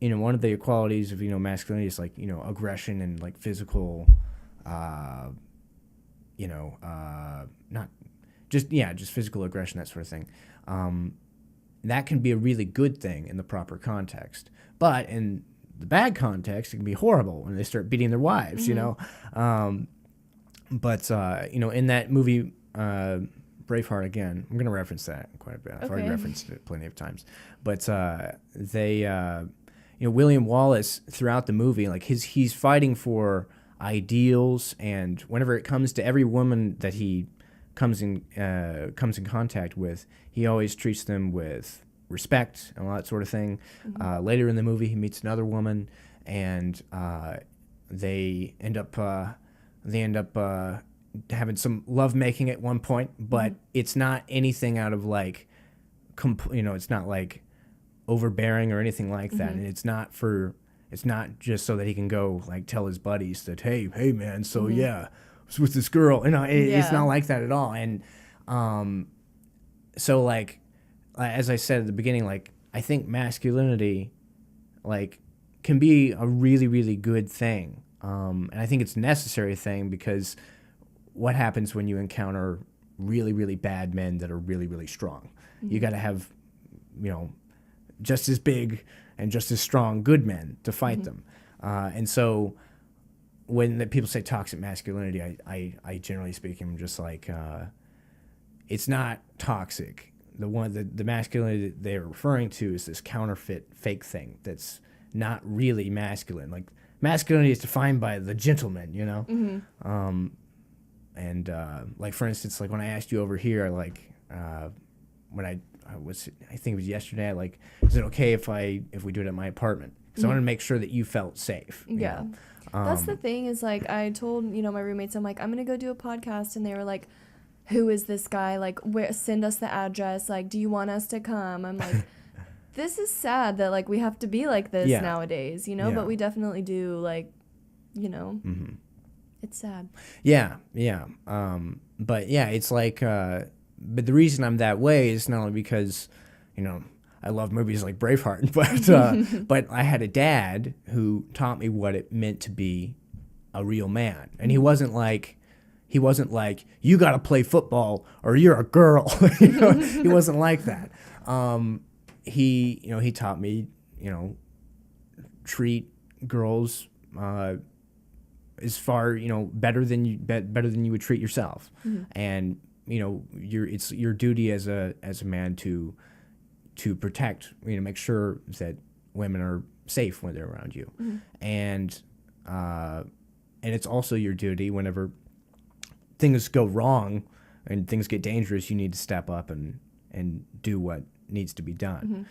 one of the qualities of, masculinity is like, aggression and like physical, not just physical aggression, that sort of thing. That can be a really good thing in the proper context. But in the bad context, it can be horrible when they start beating their wives, But in that movie, Braveheart, again, I'm going to reference that quite a bit. I've already referenced it plenty of times. But William Wallace, throughout the movie, like he's fighting for ideals, and whenever it comes to every woman that he comes in contact with, he always treats them with respect and all that sort of thing. Mm-hmm. Later in the movie, he meets another woman, and they end up having some lovemaking at one point, but it's not anything out of like, it's not like overbearing or anything like that, and it's not just so that he can go like tell his buddies that hey man, so yeah, I was with this girl, it's not like that at all. And so like as I said at the beginning, like I think masculinity like can be a really, really good thing, and I think it's a necessary thing, because what happens when you encounter really, really bad men that are really, really strong? You got to have just as big and just as strong good men to fight them. And so when people say toxic masculinity, I generally speaking, I'm just like, it's not toxic. The masculinity that they're referring to is this counterfeit fake thing that's not really masculine. Like masculinity is defined by the gentleman, And like for instance, like when I asked you over here, like when I think it was yesterday, like, is it okay if we do it at my apartment? Because I want to make sure that you felt safe. You know? That's the thing is like I told my roommates, I'm like, I'm gonna go do a podcast, and they were like, who is this guy? Like, send us the address. Like, do you want us to come? I'm like, this is sad that like we have to be like this nowadays, But we definitely do, like, It's sad. Yeah. But yeah, it's like. But the reason I'm that way is not only because, I love movies like Braveheart, but I had a dad who taught me what it meant to be a real man, and he wasn't like, you got to play football or you're a girl. He wasn't like that. He taught me, treat girls as far better than you would treat yourself, and it's your duty as a man to protect, make sure that women are safe when they're around you, and it's also your duty whenever things go wrong and things get dangerous, you need to step up and do what needs to be done.